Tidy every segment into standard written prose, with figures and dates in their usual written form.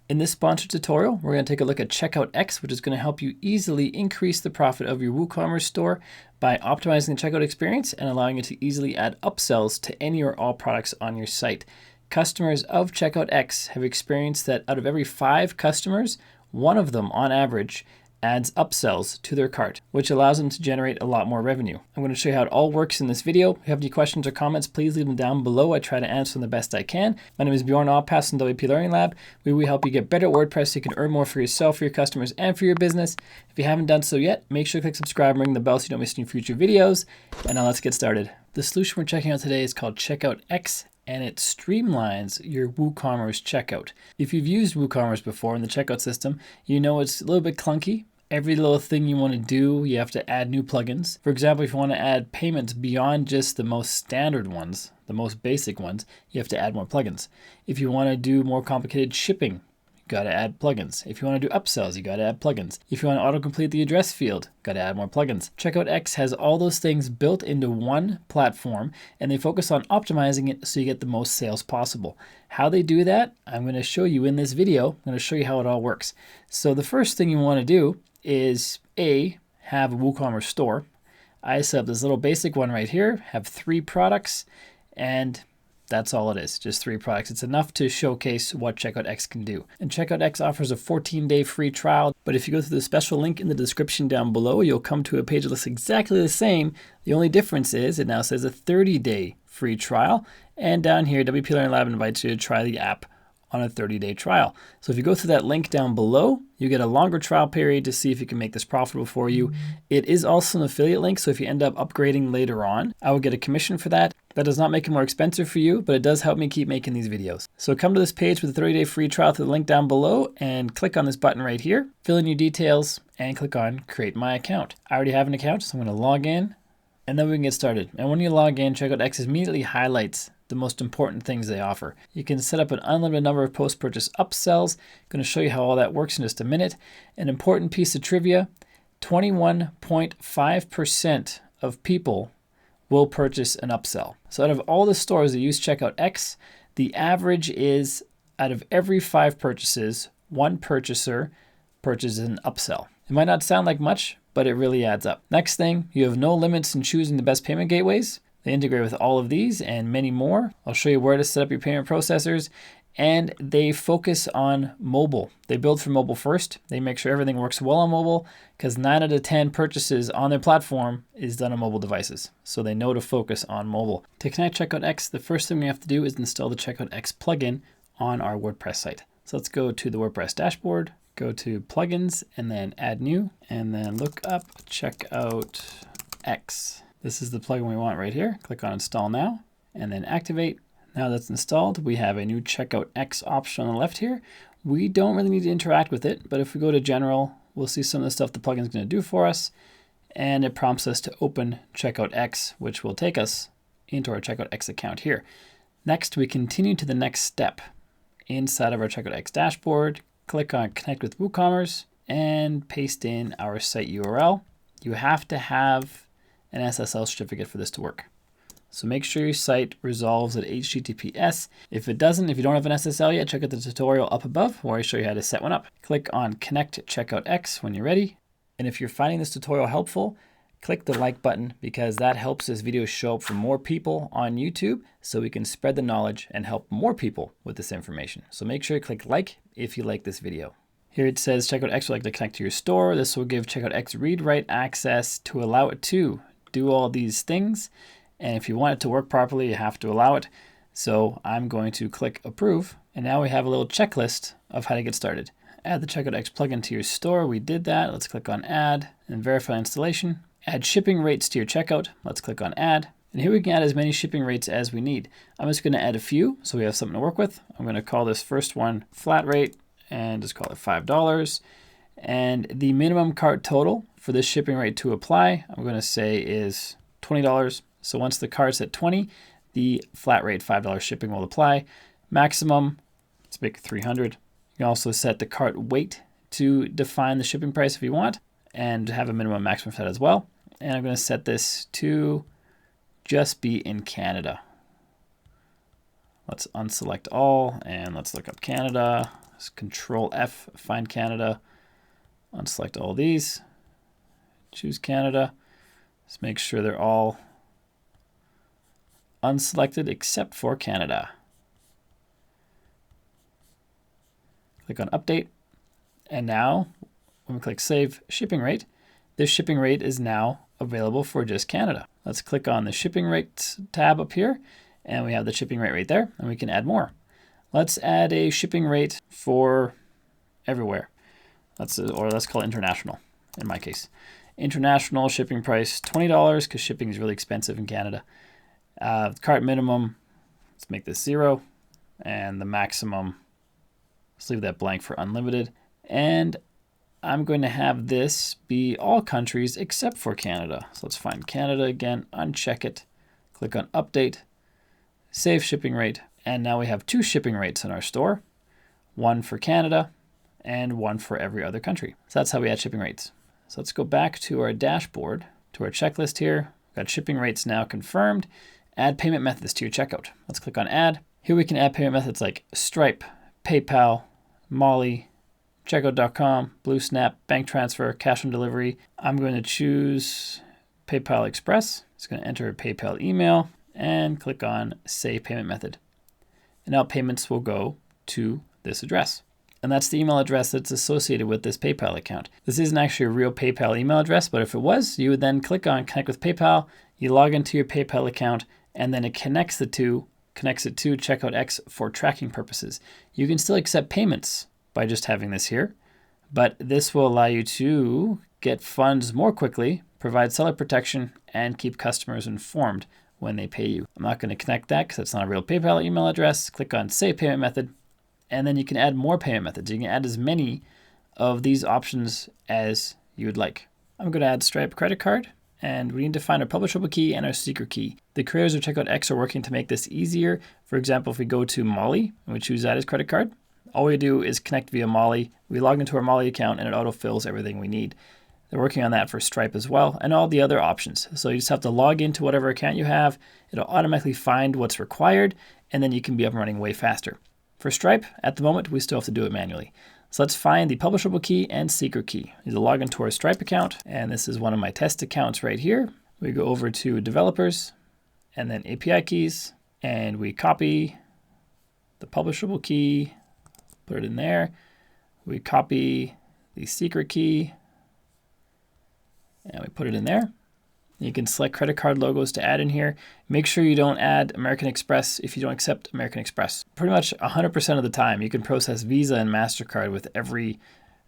In this sponsored tutorial, we're going to take a look at Checkout X, which is going to help you easily increase the profit of your WooCommerce store by optimizing the checkout experience and allowing you to easily add upsells to any or all products on your site. Customers of Checkout X have experienced that out of every 5 customers, one of them on average adds upsells to their cart, which allows them to generate a lot more revenue. I'm going to show you how it all works in this video. If you have any questions or comments, please leave them down below. I try to answer them the best I can. My name is Bjorn Allpass from WP Learning Lab. We help you get better at WordPress so you can earn more for yourself, for your customers, and for your business. If you haven't done so yet, make sure to click subscribe and ring the bell so you don't miss any future videos. And now let's get started. The solution we're checking out today is called Checkout X, and it streamlines your WooCommerce checkout. If you've used WooCommerce before in the checkout system, you know it's a little bit clunky. Every little thing you want to do, you have to add new plugins. For example, if you want to add payments beyond just the most standard ones, the most basic ones, you have to add more plugins. If you want to do more complicated shipping, you got to add plugins. If you want to do upsells, you got to add plugins. If you want to autocomplete the address field, got to add more plugins. Checkout X has all those things built into one platform, and they focus on optimizing it so you get the most sales possible. How they do that, I'm going to show you in this video. I'm going to show you how it all works. So the first thing you want to do is have a WooCommerce store. I set up this little basic one right here, have 3 products, and that's all it is, just 3 products. It's enough to showcase what Checkout X can do. And Checkout X offers a 14-day free trial, but if you go through the special link in the description down below, you'll come to a page that looks exactly the same. The only difference is it now says a 30-day free trial, and down here, WP Learning Lab invites you to try the app on a 30-day trial. So if you go through that link down below, you get a longer trial period to see if you can make this profitable for you. It is also an affiliate link, so if you end up upgrading later on, I will get a commission for that. That does not make it more expensive for you, but it does help me keep making these videos. So come to this page with a 30-day free trial through the link down below and click on this button right here, fill in your details, and click on Create My Account. I already have an account, so I'm going to log in, and then we can get started. And when you log in, Checkout X immediately highlights the most important things they offer. You can set up an unlimited number of post-purchase upsells. I'm going to show you how all that works in just a minute. An important piece of trivia, 21.5% of people will purchase an upsell. So out of all the stores that use Checkout X, the average is out of every 5 purchases, 1 purchaser purchases an upsell. It might not sound like much, but it really adds up. Next thing, you have no limits in choosing the best payment gateways. They integrate with all of these and many more. I'll show you where to set up your payment processors, and they focus on mobile. They build for mobile first. They make sure everything works well on mobile because 9 out of 10 purchases on their platform is done on mobile devices. So they know to focus on mobile. To connect Checkout X, the first thing we have to do is install the Checkout X plugin on our WordPress site. So let's go to the WordPress dashboard, go to plugins, and then add new, and then look up Checkout X. This is the plugin we want right here. Click on Install Now, and then Activate. Now that's installed, we have a new Checkout X option on the left here. We don't really need to interact with it, but if we go to General, we'll see some of the stuff the plugin is going to do for us, and it prompts us to open Checkout X, which will take us into our Checkout X account here. Next, we continue to the next step. Inside of our Checkout X dashboard, click on Connect with WooCommerce, and paste in our site URL. You have to have an SSL certificate for this to work. So make sure your site resolves at HTTPS. If it doesn't, if you don't have an SSL yet, check out the tutorial up above where I show you how to set one up. Click on Connect Checkout X when you're ready. And if you're finding this tutorial helpful, click the like button because that helps this video show up for more people on YouTube so we can spread the knowledge and help more people with this information. So make sure you click like if you like this video. Here it says Checkout X would like to connect to your store. This will give Checkout X read-write access to allow it to do all these things. And if you want it to work properly, you have to allow it. So I'm going to click approve. And now we have a little checklist of how to get started. Add the Checkout X plugin to your store. We did that. Let's click on add and verify installation. Add shipping rates to your checkout. Let's click on add. And here we can add as many shipping rates as we need. I'm just going to add a few so we have something to work with. I'm going to call this first one flat rate and just call it $5. And the minimum cart total for this shipping rate to apply, I'm going to say is $20. So once the cart's at 20, the flat rate $5 shipping will apply. Maximum, let's make it 300. You can also set the cart weight to define the shipping price if you want and have a minimum maximum for that as well. And I'm going to set this to just be in Canada. Let's unselect all and let's look up Canada. Let's Control F, find Canada, unselect all these, choose Canada. Let's make sure they're all unselected except for Canada. Click on Update. And now when we click Save Shipping Rate, this shipping rate is now available for just Canada. Let's click on the Shipping Rates tab up here, and we have the shipping rate right there, and we can add more. Let's add a shipping rate for everywhere. Or let's call it international in my case. International shipping price $20 because shipping is really expensive in Canada. Cart minimum, let's make this 0, and the maximum, let's leave that blank for unlimited. And I'm going to have this be all countries except for Canada. So let's find Canada again, uncheck it, click on Update, Save Shipping Rate, and now we have 2 shipping rates in our store, one for Canada and one for every other country. So that's how we add shipping rates. So let's go back to our dashboard, to our checklist here. We've got shipping rates now confirmed. Add payment methods to your checkout. Let's click on Add. Here we can add payment methods like Stripe, PayPal, Molly, Checkout.com, Blue Snap, bank transfer, cash on delivery. I'm going to choose PayPal Express. It's going to enter a PayPal email and click on Save Payment Method. And now payments will go to this address. And that's the email address that's associated with this PayPal account. This isn't actually a real PayPal email address, but if it was, you would then click on Connect with PayPal, you log into your PayPal account, and then it connects it to CheckoutX for tracking purposes. You can still accept payments by just having this here, but this will allow you to get funds more quickly, provide seller protection, and keep customers informed when they pay you. I'm not going to connect that because it's not a real PayPal email address. Click on Save Payment Method, and then you can add more payment methods. You can add as many of these options as you would like. I'm going to add Stripe credit card, and we need to find our publishable key and our secret key. The creators of CheckoutX are working to make this easier. For example, if we go to Molly and we choose that as credit card, all we do is connect via Molly. We log into our Molly account and it autofills everything we need. They're working on that for Stripe as well and all the other options. So you just have to log into whatever account you have. It'll automatically find what's required, and then you can be up and running way faster. For Stripe, at the moment, we still have to do it manually. So let's find the publishable key and secret key. You need to log into our Stripe account, and this is one of my test accounts right here. We go over to developers and then API keys, and we copy the publishable key, put it in there. We copy the secret key and we put it in there. You can select credit card logos to add in here. Make sure you don't add American Express if you don't accept American Express. Pretty much 100% of the time, you can process Visa and MasterCard with every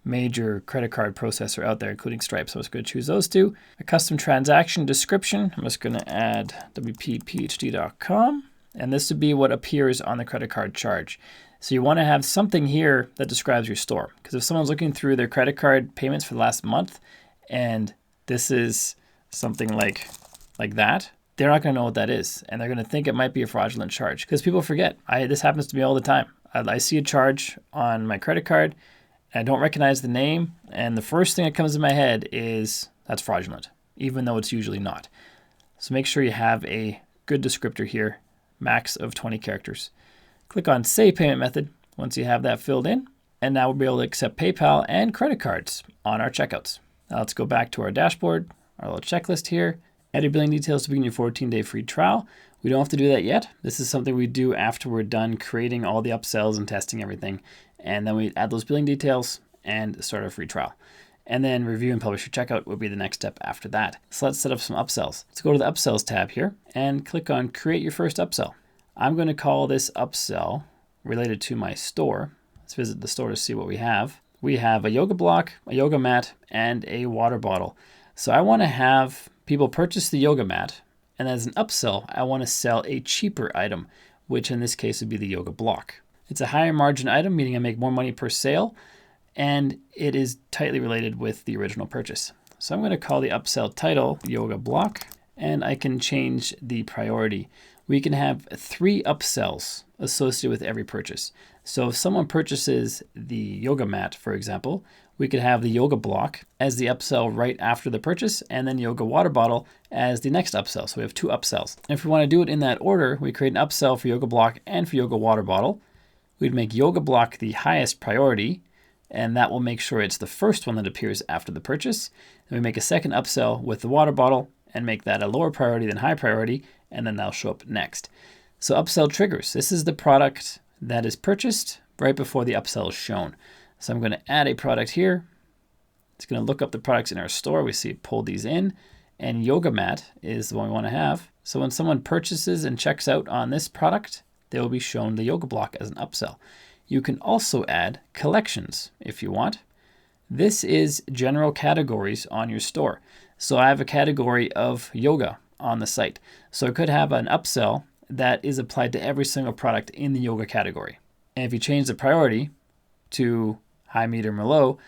major credit card processor out there, including Stripe. So I'm just going to choose those two. A custom transaction description. I'm just going to add wpphd.com. And this would be what appears on the credit card charge. So you want to have something here that describes your store. Because if someone's looking through their credit card payments for the last month, and this is something like that, they're not going to know what that is. And they're going to think it might be a fraudulent charge. Because people forget. This happens to me all the time. I see a charge on my credit card, and I don't recognize the name. And the first thing that comes in my head is that's fraudulent, even though it's usually not. So make sure you have a good descriptor here, max of 20 characters. Click on Save Payment Method once you have that filled in. And now we'll be able to accept PayPal and credit cards on our checkouts. Now let's go back to our dashboard, our little checklist here. Add your billing details to begin your 14-day free trial. We don't have to do that yet. This is something we do after we're done creating all the upsells and testing everything. And then we add those billing details and start our free trial. And then review and publish your checkout would be the next step after that. So let's set up some upsells. Let's go to the Upsells tab here and click on Create Your First Upsell. I'm going to call this upsell related to my store. Let's visit the store to see what we have. We have a yoga block, a yoga mat, and a water bottle. So I want to have people purchase the yoga mat, and as an upsell, I want to sell a cheaper item, which in this case would be the yoga block. It's a higher margin item, meaning I make more money per sale, and it is tightly related with the original purchase. So I'm going to call the upsell title yoga block, and I can change the priority. We can have 3 upsells associated with every purchase. So if someone purchases the yoga mat, for example, we could have the yoga block as the upsell right after the purchase, and then yoga water bottle as the next upsell. So we have 2 upsells. And if we want to do it in that order, we create an upsell for yoga block and for yoga water bottle. we'd make yoga block the highest priority, and that will make sure it's the first one that appears after the purchase. Then we make a second upsell with the water bottle and make that a lower priority than high priority, and then that'll show up next. So upsell triggers. This is the product that is purchased right before the upsell is shown. So I'm going to add a product here. It's going to look up the products in our store. We see it pull these in, and yoga mat is the one we want to have. So when someone purchases and checks out on this product, they will be shown the yoga block as an upsell. You can also add collections if you want. This is general categories on your store. So I have a category of yoga on the site. So I could have an upsell that is applied to every single product in the yoga category. And if you change the priority to high, medium, or low,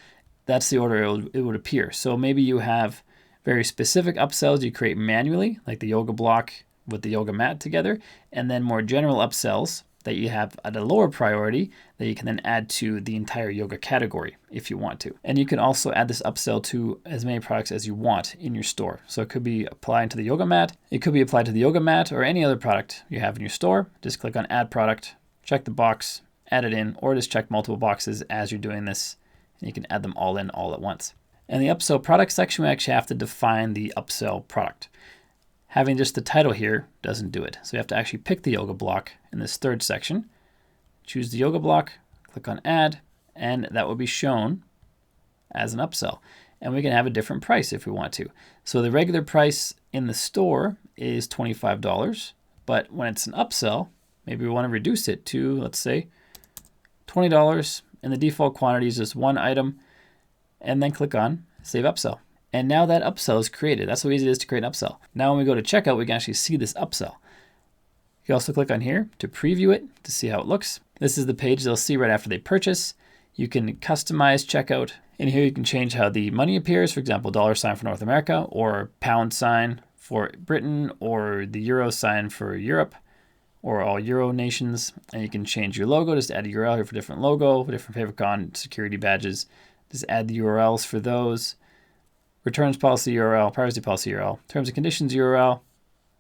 that's the order it would appear. So maybe you have very specific upsells you create manually, like the yoga block with the yoga mat together, and then more general upsells that you have at a lower priority that you can then add to the entire yoga category if you want to. And you can also add this upsell to as many products as you want in your store. So it could be applied to the yoga mat, it could be applied to the yoga mat or any other product you have in your store. Just click on add product, check the box, add it in, or just check multiple boxes as you're doing this, and you can add them all in all at once. In the upsell product section, we actually have to define the upsell product. Having just the title here doesn't do it. So we have to actually pick the yoga block in this third section, choose the yoga block, click on add, and that will be shown as an upsell. And we can have a different price if we want to. So the regular price in the store is $25, but when it's an upsell, maybe we want to reduce it to, let's say, $20, and the default quantity is just one item, and then click on Save Upsell. And now that upsell is created. That's how easy it is to create an upsell. Now when we go to checkout, we can actually see this upsell. You can also click on here to preview it to see how it looks. This is the page they'll see right after they purchase. You can customize checkout. And here you can change how the money appears. For example, $ for North America, or £sign for Britain, or the euro sign for Europe, or all Euro nations. And you can change your logo. Just add a URL here for different logo, for different favicon security badges. Just add the URLs for those. Returns policy URL, privacy policy URL, terms and conditions URL.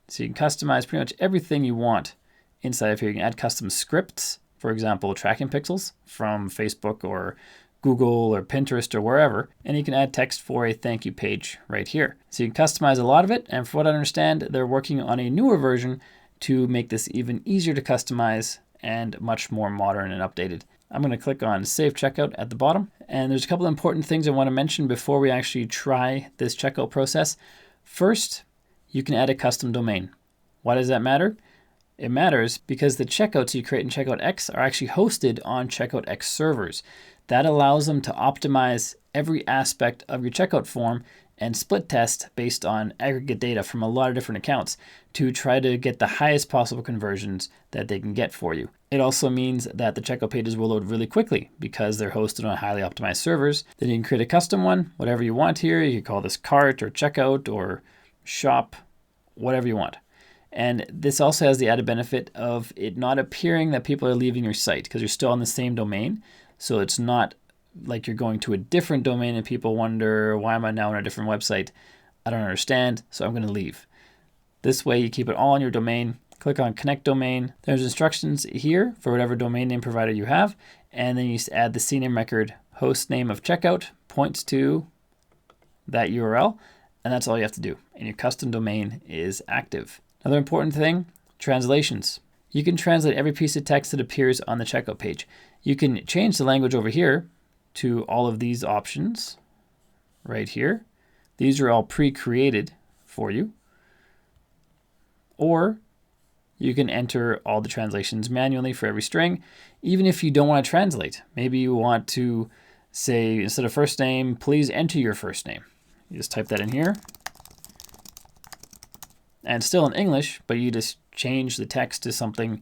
So you can customize pretty much everything you want inside of here. You can add custom scripts, for example, tracking pixels from Facebook or Google or Pinterest or wherever. And you can add text for a thank you page right here. So you can customize a lot of it. And for what I understand, they're working on a newer version to make this even easier to customize and much more modern and updated. I'm going to click on Save Checkout at the bottom. And there's a couple of important things I want to mention before we actually try this checkout process. First, you can add a custom domain. Why does that matter? It matters because the checkouts you create in Checkout X are actually hosted on Checkout X servers. That allows them to optimize every aspect of your checkout form and split test based on aggregate data from a lot of different accounts to try to get the highest possible conversions that they can get for you. It also means that the checkout pages will load really quickly because they're hosted on highly optimized servers. Then you can create a custom one, whatever you want here. You can call this cart or checkout or shop, whatever you want. And this also has the added benefit of it not appearing that people are leaving your site because you're still on the same domain. So it's not like you're going to a different domain and people wonder, why am I now on a different website? I don't understand, so I'm going to leave. This way you keep it all on your domain. Click on Connect Domain. There's instructions here for whatever domain name provider you have. And then you just add the CNAME record host name of checkout points to that URL. And that's all you have to do. And your custom domain is active. Another important thing, translations. You can translate every piece of text that appears on the checkout page. You can change the language over here to all of these options right here. These are all pre-created for you. Or you can enter all the translations manually for every string, even if you don't want to translate. Maybe you want to say, instead of first name, please enter your first name. You just type that in here. And still in English, but you just change the text to something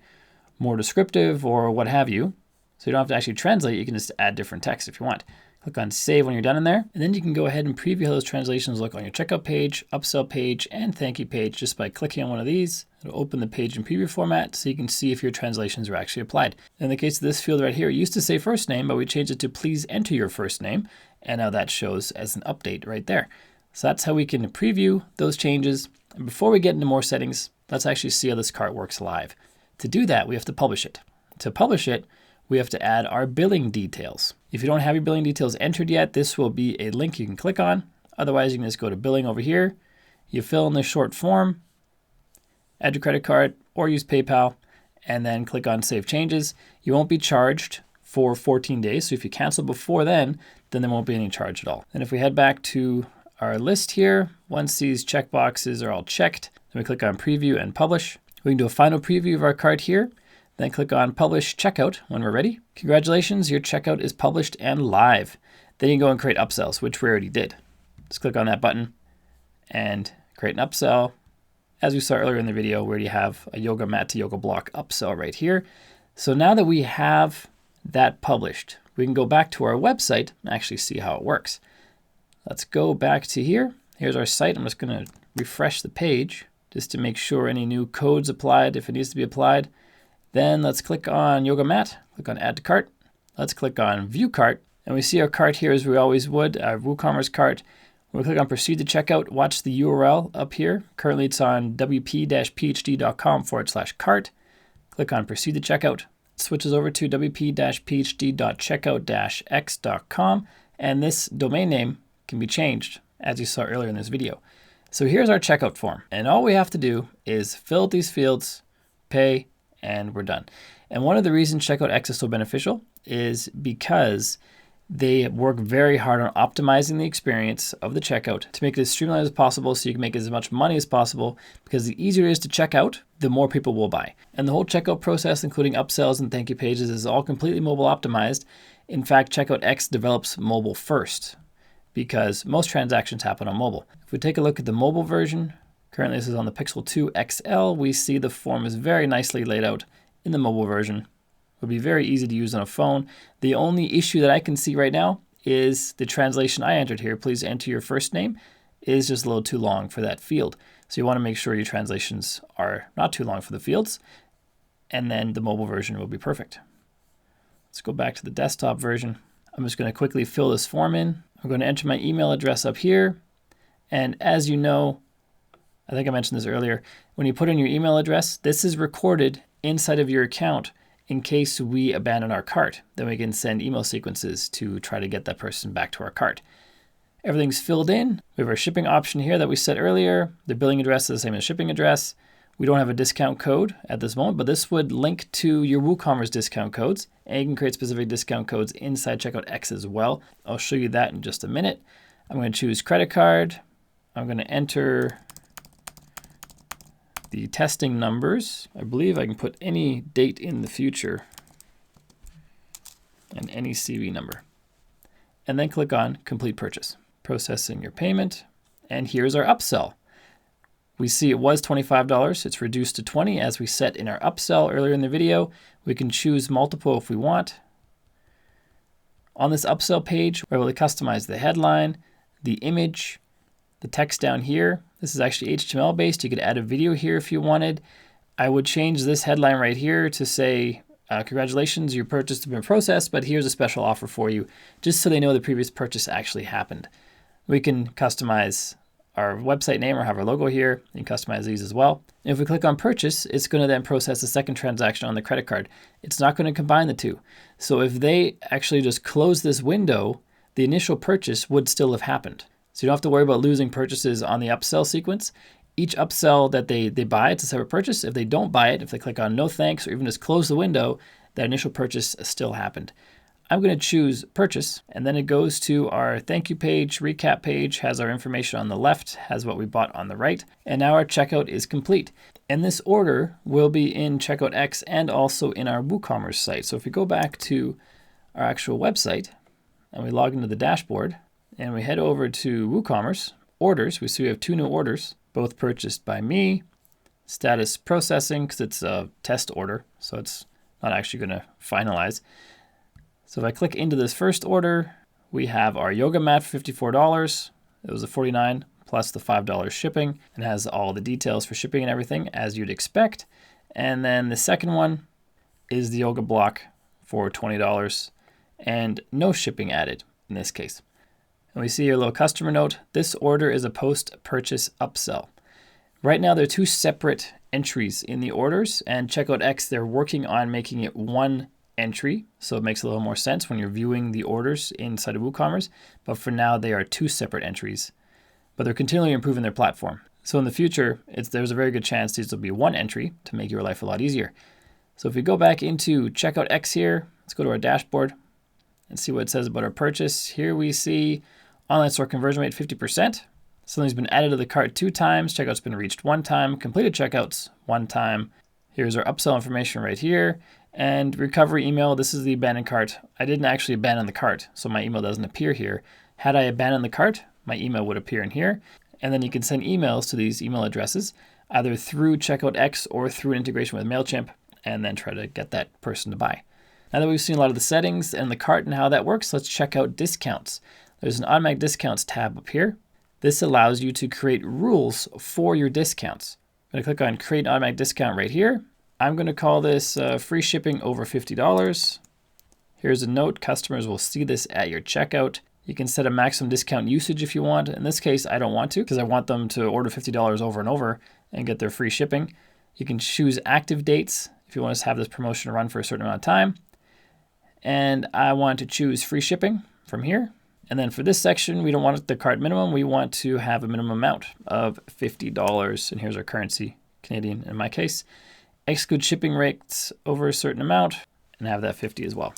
more descriptive or what have you. So you don't have to actually translate. You can just add different text if you want. Click on Save when you're done in there. And then you can go ahead and preview how those translations look on your checkout page, upsell page, and thank you page just by clicking on one of these. It'll open the page in preview format so you can see if your translations are actually applied. In the case of this field right here, it used to say first name, but we changed it to please enter your first name. And now that shows as an update right there. So that's how we can preview those changes. And before we get into more settings, let's actually see how this cart works live. To do that, we have to publish it. To publish it, we have to add our billing details. If you don't have your billing details entered yet, this will be a link you can click on. Otherwise, you can just go to billing over here. You fill in the short form, add your credit card or use PayPal, and then click on Save Changes. You won't be charged for 14 days. So if you cancel before then there won't be any charge at all. And if we head back to our list here, once these checkboxes are all checked, then we click on Preview and Publish. We can do a final preview of our cart here, then click on Publish Checkout when we're ready. Congratulations, your checkout is published and live. Then you can go and create upsells, which we already did. Just click on that button and create an upsell. As we saw earlier in the video, we already have a yoga mat to yoga block upsell right here. So now that we have that published, we can go back to our website and actually see how it works. Let's go back to here. Here's our site. I'm just going to refresh the page just to make sure any new codes applied if it needs to be applied. Then let's click on yoga mat, click on add to cart. Let's click on view cart, and we see our cart here as we always would, our WooCommerce cart. When we click on proceed to checkout, watch the URL up here. Currently it's on wp-phd.com/cart. Click on proceed to checkout. It switches over to wp-phd.checkout-x.com, and this domain name can be changed as you saw earlier in this video. So here's our checkout form, and all we have to do is fill out these fields, pay, and we're done. And one of the reasons Checkout X is so beneficial is because they work very hard on optimizing the experience of the checkout to make it as streamlined as possible so you can make as much money as possible, because the easier it is to check out, the more people will buy. And the whole checkout process, including upsells and thank you pages, is all completely mobile optimized. In fact, Checkout X develops mobile first because most transactions happen on mobile. If we take a look at the mobile version, currently this is on the Pixel 2 XL, we see the form is very nicely laid out in the mobile version. It would be very easy to use on a phone. The only issue that I can see right now is the translation I entered here. Please enter your first name is just a little too long for that field. So you want to make sure your translations are not too long for the fields, and then the mobile version will be perfect. Let's go back to the desktop version. I'm just going to quickly fill this form in. I'm going to enter my email address up here. And as you know, I think I mentioned this earlier, when you put in your email address, this is recorded inside of your account in case we abandon our cart. Then we can send email sequences to try to get that person back to our cart. Everything's filled in. We have our shipping option here that we set earlier. The billing address is the same as shipping address. We don't have a discount code at this moment, but this would link to your WooCommerce discount codes, and you can create specific discount codes inside Checkout X as well. I'll show you that in just a minute. I'm going to choose credit card. I'm going to enter the testing numbers. I believe I can put any date in the future and any CV number. And then click on complete purchase. Processing your payment. And here's our upsell. We see it was $25. It's reduced to $20 as we set in our upsell earlier in the video. We can choose multiple if we want. On this upsell page, we're able to customize the headline, the image, the text down here. This is actually HTML based. You could add a video here if you wanted. I would change this headline right here to say, congratulations, your purchase has been processed, but here's a special offer for you, just so they know the previous purchase actually happened. We can customize our website name or have our logo here. You can customize these as well. And if we click on purchase, it's going to then process the second transaction on the credit card. It's not going to combine the two. So if they actually just close this window, the initial purchase would still have happened. So you don't have to worry about losing purchases on the upsell sequence. Each upsell that they buy, it's a separate purchase. If they don't buy it, if they click on no thanks or even just close the window, that initial purchase still happened. I'm going to choose purchase, and then it goes to our thank you page, recap page, has our information on the left, has what we bought on the right, and now our checkout is complete. And this order will be in Checkout X and also in our WooCommerce site. So if we go back to our actual website and we log into the dashboard and we head over to WooCommerce, orders, we see we have 2 new orders, both purchased by me, status processing because it's a test order, so it's not actually going to finalize. So if I click into this first order, we have our yoga mat for $54. It was a $49 plus the $5 shipping, and has all the details for shipping and everything as you'd expect. And then the second one is the yoga block for $20 and no shipping added in this case. And we see your little customer note. This order is a post-purchase upsell. Right now, there are 2 separate entries in the orders, and Checkout X, they're working on making it one entry, so it makes a little more sense when you're viewing the orders inside of WooCommerce, but for now they are 2 separate entries. But they're continually improving their platform. So in the future, there's a very good chance these will be 1 entry to make your life a lot easier. So if we go back into Checkout X here, let's go to our dashboard and see what it says about our purchase. Here we see online store conversion rate 50%. Something's been added to the cart 2 times, checkout's been reached 1 time, completed checkouts 1 time. Here's our upsell information right here. And recovery email, this is the abandoned cart. I didn't actually abandon the cart, so my email doesn't appear here. Had I abandoned the cart, my email would appear in here. And then you can send emails to these email addresses, either through Checkout X or through an integration with MailChimp, and then try to get that person to buy. Now that we've seen a lot of the settings and the cart and how that works, let's check out discounts. There's an automatic discounts tab up here. This allows you to create rules for your discounts. I'm going to click on create automatic discount right here. I'm going to call this free shipping over $50. Here's a note, customers will see this at your checkout. You can set a maximum discount usage if you want. In this case, I don't want to because I want them to order $50 over and over and get their free shipping. You can choose active dates if you want to have this promotion run for a certain amount of time. And I want to choose free shipping from here. And then for this section, we don't want the cart minimum. We want to have a minimum amount of $50. And here's our currency, Canadian in my case. Exclude shipping rates over a certain amount and have that 50 as well.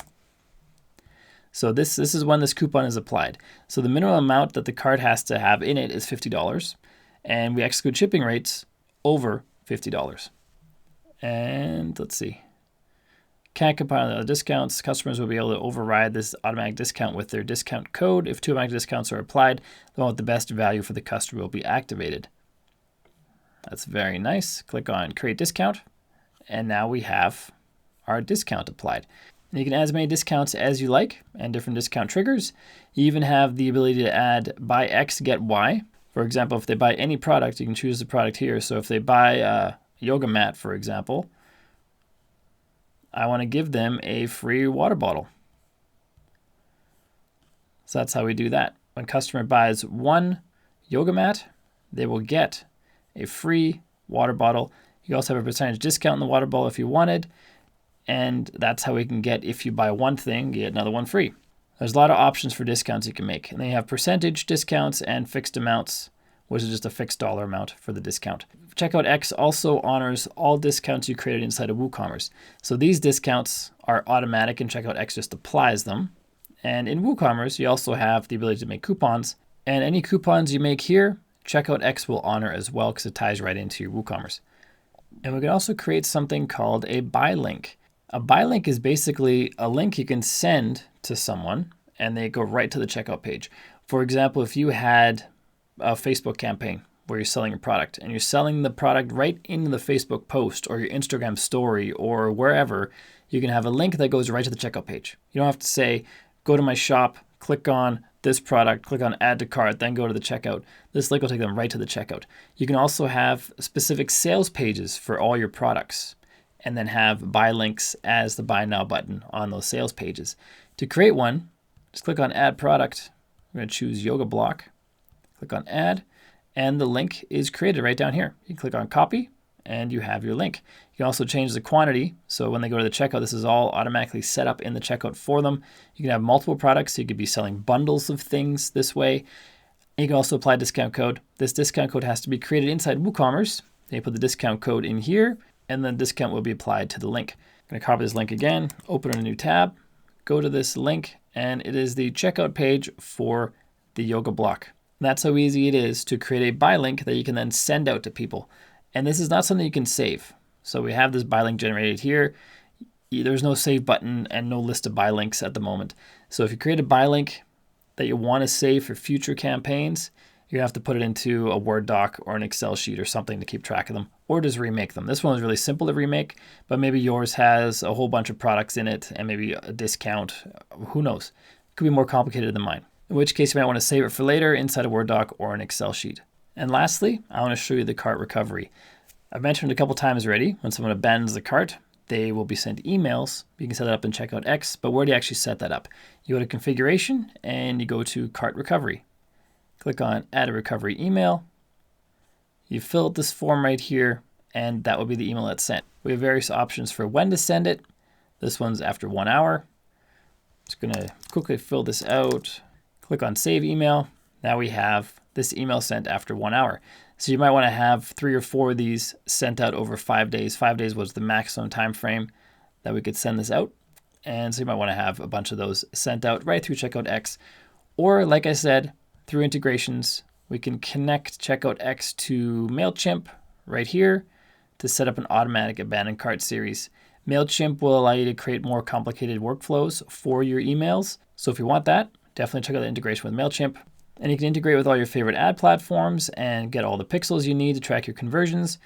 So this is when this coupon is applied. So the minimum amount that the cart has to have in it is $50. And we exclude shipping rates over $50. And let's see. Can't combine the discounts. Customers will be able to override this automatic discount with their discount code. If 2 automatic discounts are applied, the one with the best value for the customer will be activated. That's very nice. Click on create discount. And now we have our discount applied. And you can add as many discounts as you like and different discount triggers. You even have the ability to add buy X, get Y. For example, if they buy any product, you can choose the product here. So if they buy a yoga mat, for example, I want to give them a free water bottle. So that's how we do that. When a customer buys 1 yoga mat, they will get a free water bottle. You also have a percentage discount in the water bottle if you wanted. And that's how we can get, if you buy 1 thing, you get another 1 free. There's a lot of options for discounts you can make. And then you have percentage discounts and fixed amounts, which is just a fixed dollar amount for the discount. Checkout X also honors all discounts you created inside of WooCommerce. So these discounts are automatic and Checkout X just applies them. And in WooCommerce, you also have the ability to make coupons. And any coupons you make here, Checkout X will honor as well because it ties right into your WooCommerce. And we can also create something called a buy link. A buy link is basically a link you can send to someone and they go right to the checkout page. For example, if you had a Facebook campaign where you're selling a product and you're selling the product right into the Facebook post or your Instagram story or wherever, you can have a link that goes right to the checkout page. You don't have to say, go to my shop, click on this product, click on add to cart, then go to the checkout. This link will take them right to the checkout. You can also have specific sales pages for all your products and then have buy links as the buy now button on those sales pages. To create one, just click on add product. I'm going to choose yoga block, click on add, and the link is created right down here. You click on copy and you have your link. You can also change the quantity. So when they go to the checkout, this is all automatically set up in the checkout for them. You can have multiple products. So you could be selling bundles of things this way. You can also apply a discount code. This discount code has to be created inside WooCommerce. Then you put the discount code in here and then discount will be applied to the link. I'm going to copy this link again, open a new tab, go to this link, and it is the checkout page for the yoga block. That's how easy it is to create a buy link that you can then send out to people. And this is not something you can save. So we have this buy link generated here. There's no save button and no list of buy links at the moment. So if you create a buy link that you want to save for future campaigns, you have to put it into a Word doc or an Excel sheet or something to keep track of them, or just remake them. This one is really simple to remake, but maybe yours has a whole bunch of products in it and maybe a discount. Who knows? It could be more complicated than mine. In which case you might want to save it for later inside a Word doc or an Excel sheet. And lastly, I want to show you the cart recovery. I've mentioned a couple times already, when someone abandons the cart, they will be sent emails. You can set that up in Checkout X, but where do you actually set that up? You go to configuration and you go to cart recovery. Click on add a recovery email. You fill out this form right here, and that will be the email that's sent. We have various options for when to send it. This one's after 1 hour. Just gonna quickly fill this out. Click on save email. Now we have this email sent after 1 hour. So you might want to have 3 or 4 of these sent out over 5 days. 5 days was the maximum time frame that we could send this out. And so you might want to have a bunch of those sent out right through Checkout X. Or like I said, through integrations, we can connect Checkout X to MailChimp right here to set up an automatic abandoned cart series. MailChimp will allow you to create more complicated workflows for your emails. So if you want that, definitely check out the integration with MailChimp. And you can integrate with all your favorite ad platforms and get all the pixels you need to track your conversions.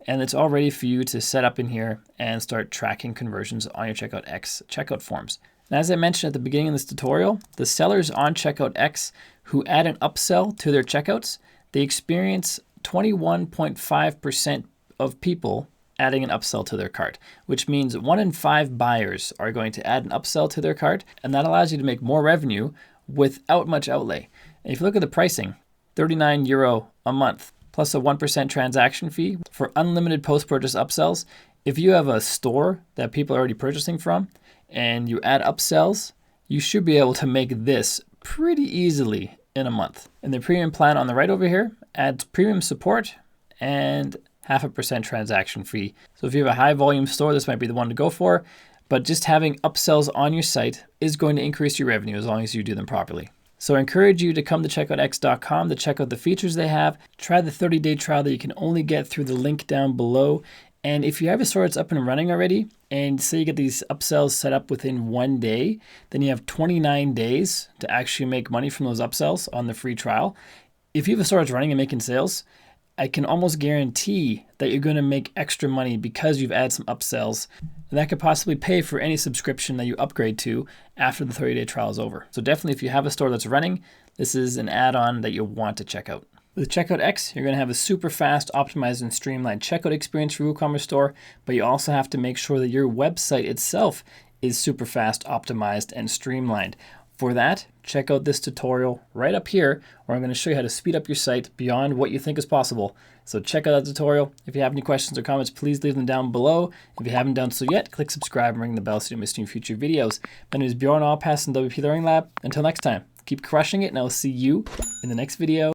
And it's all ready for you to set up in here and start tracking conversions on your Checkout X checkout forms. And as I mentioned at the beginning of this tutorial, the sellers on Checkout X who add an upsell to their checkouts, they experience 21.5% of people adding an upsell to their cart, which means 1 in 5 buyers are going to add an upsell to their cart, and that allows you to make more revenue without much outlay. And if you look at the pricing, €39 a month, plus a 1% transaction fee for unlimited post-purchase upsells. If you have a store that people are already purchasing from and you add upsells, you should be able to make this pretty easily in a month. And the premium plan on the right over here adds premium support and 0.5% transaction fee. So if you have a high volume store, this might be the one to go for, but just having upsells on your site is going to increase your revenue as long as you do them properly. So I encourage you to come to checkoutx.com to check out the features they have. Try the 30-day trial that you can only get through the link down below. And if you have a store that's up and running already, and say you get these upsells set up within 1 day, then you have 29 days to actually make money from those upsells on the free trial. If you have a store that's running and making sales, I can almost guarantee that you're going to make extra money because you've added some upsells. And that could possibly pay for any subscription that you upgrade to after the 30-day trial is over. So definitely if you have a store that's running, this is an add-on that you'll want to check out. With Checkout X, you're going to have a super fast, optimized, and streamlined checkout experience for your WooCommerce store, but you also have to make sure that your website itself is super fast, optimized, and streamlined. For that, check out this tutorial right up here, where I'm going to show you how to speed up your site beyond what you think is possible. So check out that tutorial. If you have any questions or comments, please leave them down below. If you haven't done so yet, click subscribe and ring the bell so you don't miss any future videos. My name is Bjorn Allpass from WP Learning Lab. Until next time, keep crushing it, and I will see you in the next video.